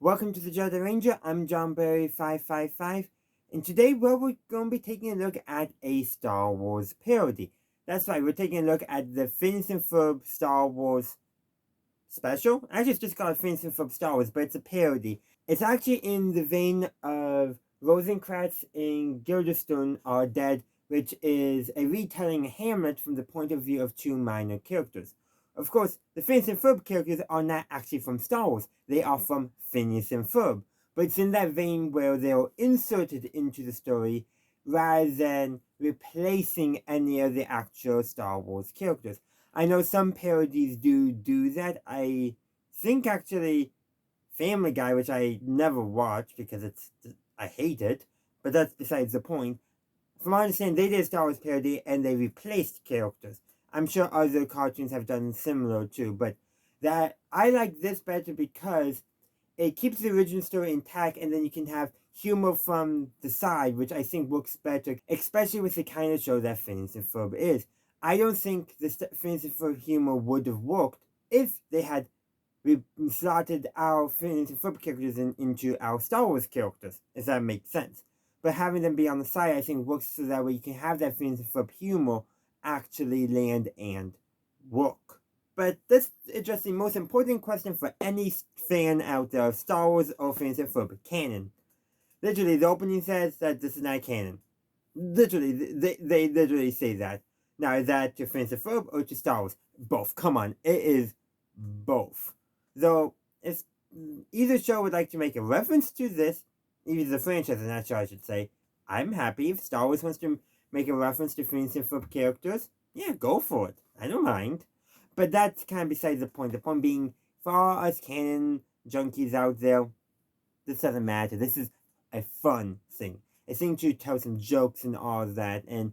Welcome to the Jedi Ranger. I'm John Berry 555, and today we're going to be taking a look at a Star Wars parody. That's right, we're taking a look at the Phineas and Ferb Star Wars special. Actually, it's just called Phineas and Ferb Star Wars, but it's a parody. It's actually in the vein of Rosencrantz and Guildenstern Are Dead, which is a retelling of Hamlet from the point of view of two minor characters. Of course, the Phineas and Ferb characters are not actually from Star Wars. They are from Phineas and Ferb. But it's in that vein where they're inserted into the story rather than replacing any of the actual Star Wars characters. I know some parodies do that. I think actually Family Guy, which I never watched because I hate it, but that's besides the point. From my understanding, they did a Star Wars parody and they replaced characters. I'm sure other cartoons have done similar too, but that I like this better because it keeps the original story intact, and then you can have humor from the side, which I think works better, especially with the kind of show that Phineas and Ferb is. I don't think the Phineas and Ferb humor would have worked if they had slotted our Phineas and Ferb characters into our Star Wars characters, if that makes sense. But having them be on the side, I think, works so that way you can have that Phineas and Ferb humor actually land and work. But this addresses the most important question for any fan out there of Star Wars or Phineas and Ferb: canon. Literally, the opening says that this is not canon. Literally, they literally say that. Now, is that to Phineas and Ferb or to Star Wars? Both. Come on, it is both. Though, if either show would like to make a reference to this, either the franchise, I'm not sure I should say, I'm happy. If Star Wars wants to make a reference to Phineas and Ferb characters, yeah, go for it. I don't mind. But that's kind of besides the point. The point being, for all us canon junkies out there, this doesn't matter. This is a fun thing. A thing to tell some jokes and all that, and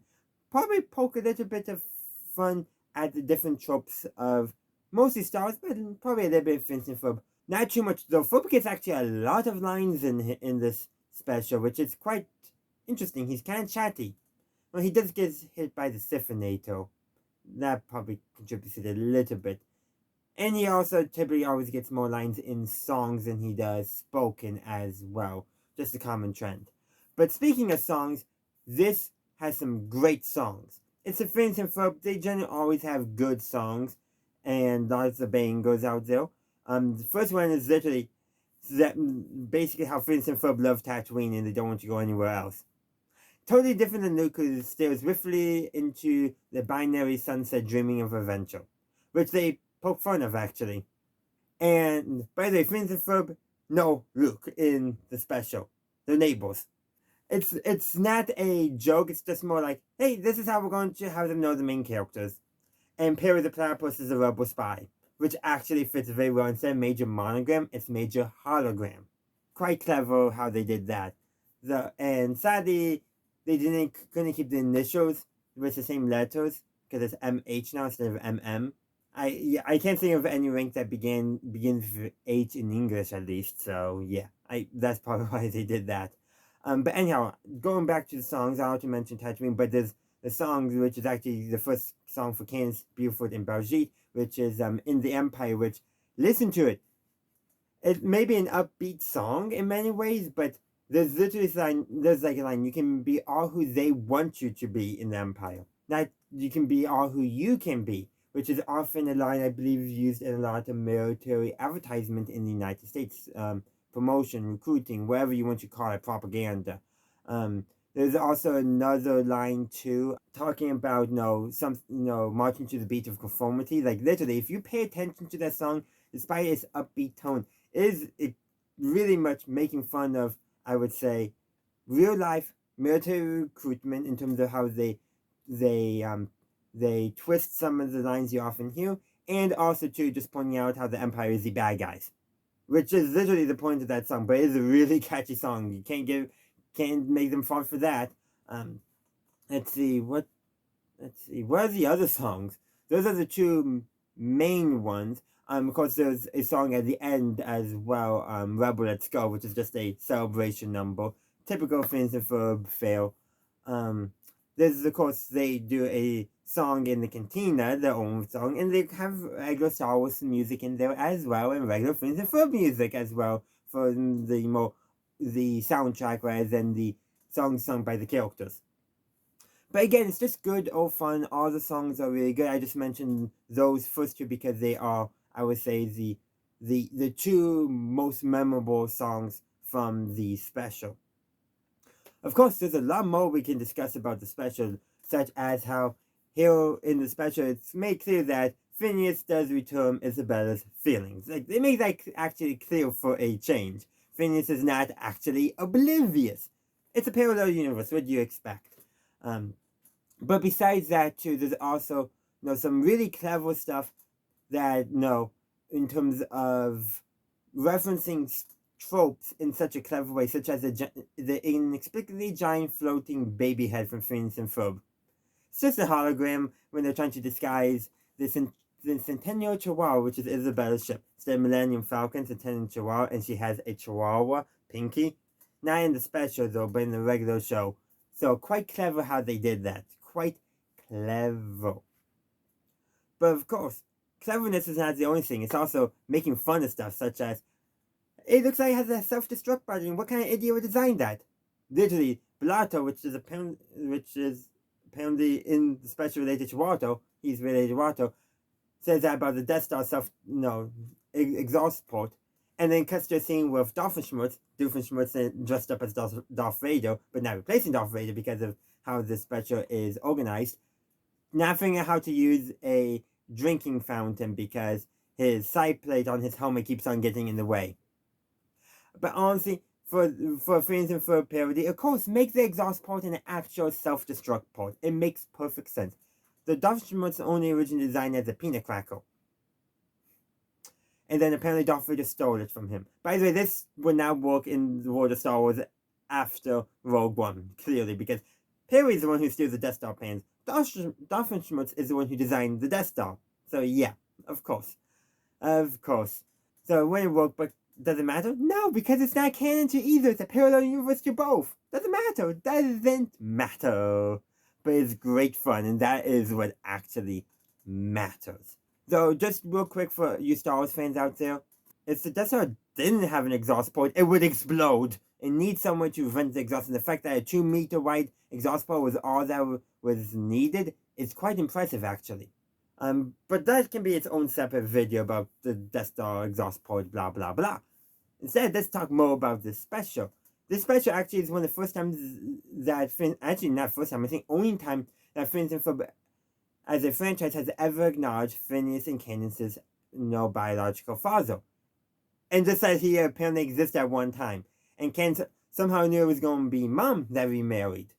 probably poke a little bit of fun at the different tropes of mostly Star Wars, but probably a little bit of Phineas and Ferb. Not too much, though. Ferb gets actually a lot of lines in this special, which is quite interesting. He's kind of chatty. Well, he does get hit by the Siphinator. That probably contributes a little bit. And he also typically always gets more lines in songs than he does spoken as well. Just a common trend. But speaking of songs, this has some great songs. It's a Phineas and Ferb. They generally always have good songs and lots of bangers out there. The first one is literally that basically how Phineas and Ferb love Tatooine and they don't want to go anywhere else. Totally different than Luke, who stares swiftly into the binary sunset dreaming of adventure, which they poke fun of, actually. And, by the way, Phineas and Ferb know Luke in the special. They're neighbors. It's not a joke, it's just more like, hey, this is how we're going to have them know the main characters. And Perry the Platypus is a rebel spy, which actually fits very well. Instead of Major Monogram, it's Major Hologram. Quite clever how they did that. And sadly, they couldn't keep the initials with the same letters because it's MH now instead of MM. I can't think of any rank that begins with H in English at least. So yeah, that's probably why they did that. But anyhow, going back to the songs, I want to mention Tatooine, but there's the song which is actually the first song for Candace, Buford, and Baljeet, which is In the Empire. Which, listen to it. It may be an upbeat song in many ways, but there's like a line, you can be all who they want you to be in the Empire. Not you can be all who you can be, which is often a line I believe used in a lot of military advertisement in the United States. Promotion, recruiting, whatever you want to call it, propaganda. There's also another line too, talking about marching to the beat of conformity. Like literally, if you pay attention to that song, despite its upbeat tone, it really much making fun of, I would say, real life military recruitment in terms of how they twist some of the lines you often hear, and also too just pointing out how the Empire is the bad guys, which is literally the point of that song. But it's a really catchy song. You can't make them fall for that. Let's see what are the other songs? Those are the two main ones. Of course, there's a song at the end as well, Rebel Let's Go, which is just a celebration number. Typical Phineas and Ferb fail. There's, of course, they do a song in the cantina, their own song, and they have regular Star Wars music in there as well, and regular Phineas and Ferb music as well for the soundtrack rather than the songs sung by the characters. But again, it's just good old fun. All the songs are really good. I just mentioned those first two because they are, I would say, the two most memorable songs from the special. Of course, there's a lot more we can discuss about the special, such as how here in the special it's made clear that Phineas does return Isabella's feelings. Like, they make that actually clear for a change. Phineas is not actually oblivious. It's a parallel universe. What do you expect? But besides that, too, there's also some really clever stuff that in terms of referencing tropes in such a clever way, such as the inexplicably giant floating baby head from Phineas and Ferb. It's just a hologram when they're trying to disguise the Centennial Chihuahua, which is Isabella's ship. It's the Millennium Falcon, Centennial Chihuahua, and she has a Chihuahua, Pinky. Not in the special, though, but in the regular show. So, quite clever how they did that. Quite clever. But, of course, cleverness is not the only thing. It's also making fun of stuff, such as, it looks like it has a self-destruct button. What kind of idiot would design that? Literally, Blato, which is apparently in the special related to Waldo, he's related to Waldo, says that about the Death Star exhaust port, and then cuts to a scene with Doofenshmirtz dressed up as Darth Vader, but not replacing Darth Vader because of how the special is organized, not figuring out how to use a drinking fountain because his side plate on his helmet keeps on getting in the way. But honestly, for Phineas and Ferb parody, of course, make the exhaust port an actual self-destruct port. It makes perfect sense. The Doofenshmirtz only originally designed as a peanut cracker. And then apparently Darth Vader stole it from him. By the way, this would not work in the world of Star Wars after Rogue One, clearly, because Perry is the one who steals the Death Star plans. Doofenshmirtz is the one who designed the Death Star. So yeah, of course. Of course. So it wouldn't work, but does it matter? No, because it's not canon to either. It's a parallel universe to both. Doesn't matter. Doesn't matter. But it's great fun, and that is what actually matters. So, just real quick for you Star Wars fans out there, if the Death Star didn't have an exhaust port, it would explode. It needs somewhere to vent the exhaust, and the fact that a 2-meter wide exhaust port was all that was needed is quite impressive, actually. But that can be its own separate video about the Death Star exhaust port, blah, blah, blah. Instead, let's talk more about this special. This special actually is one of the first times that actually not first time, I think only time that Phineas and Ferb as a franchise has ever acknowledged Phineas and Candace's biological father. And just as he apparently exists at one time. And Candace somehow knew it was going to be Mom that remarried.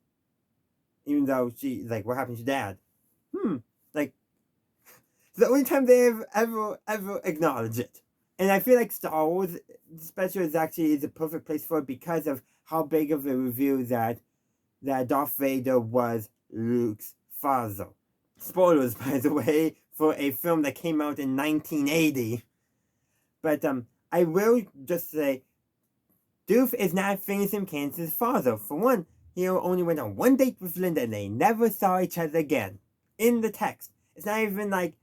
Even though she, what happened to Dad? It's the only time they've ever acknowledged it. And I feel like Star Wars special is a perfect place for it because of how big of a reveal that Darth Vader was Luke's father. Spoilers, by the way, for a film that came out in 1980. But I will just say, Doof is not Phineas and Candace's father. For one, he only went on one date with Linda and they never saw each other again. In the text. It's not even like,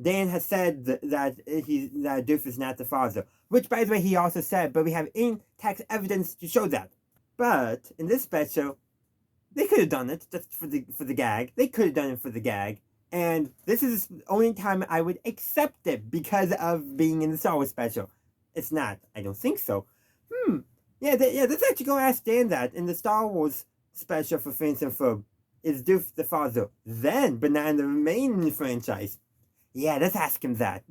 Dan has said that Doof is not the father. Which, by the way, he also said, but we have in-text evidence to show that. But, in this special, they could have done it just for the gag. They could have done it for the gag. And this is the only time I would accept it because of being in the Star Wars special. It's not. I don't think so. Yeah, let's actually go ask Dan that in the Star Wars special for Phineas and Ferb. Is Doof the father then, but not in the remaining franchise? Yeah, let's ask him that.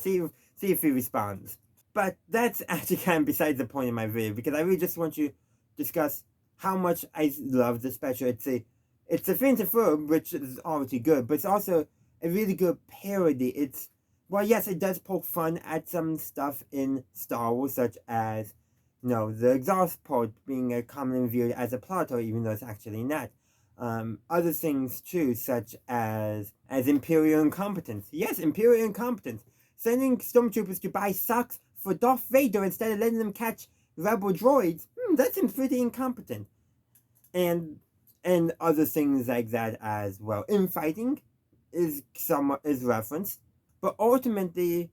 See if he responds. But that's actually kind of besides the point of my video, because I really just want to discuss how much I love the special. It's a Phineas and Ferb, which is already good, but it's also a really good parody. Yes, it does poke fun at some stuff in Star Wars, such as, the exhaust port being commonly viewed as a plot hole, even though it's actually not. Other things too, such as Imperial incompetence. Yes, Imperial incompetence. Sending stormtroopers to buy socks for Darth Vader instead of letting them catch rebel droids. That seems pretty incompetent. And other things like that as well. Infighting is referenced, but ultimately,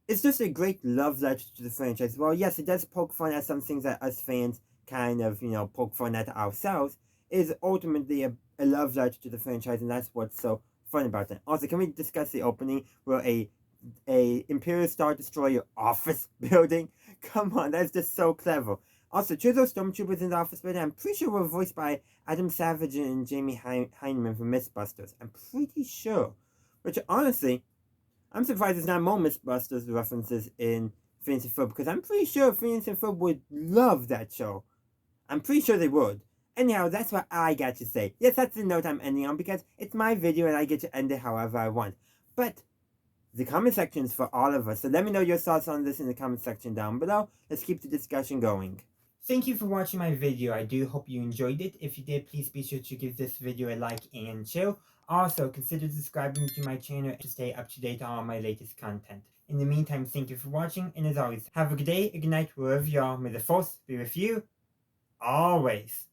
it's just a great love letter to the franchise. Well, yes, it does poke fun at some things that us fans kind of, poke fun at ourselves. It is ultimately a love letter to the franchise, and that's what's so fun about it. Also, can we discuss the opening where a Imperial Star Destroyer office building? Come on, that's just so clever. Also, two of those stormtroopers in the office building, I'm pretty sure were voiced by Adam Savage and Jamie Heineman from Mythbusters. I'm pretty sure. Which, honestly, I'm surprised there's not more Mythbusters references in Phineas and Ferb, because I'm pretty sure Phineas and Ferb would love that show. I'm pretty sure they would. Anyhow, that's what I got to say. Yes, that's the note I'm ending on, because it's my video and I get to end it however I want. But the comment section is for all of us, so let me know your thoughts on this in the comment section down below. Let's keep the discussion going. Thank you for watching my video. I do hope you enjoyed it. If you did, please be sure to give this video a like and share. Also, consider subscribing to my channel to stay up to date on all my latest content. In the meantime, thank you for watching, and as always, have a good day, a good night, wherever you are. May the Force be with you always.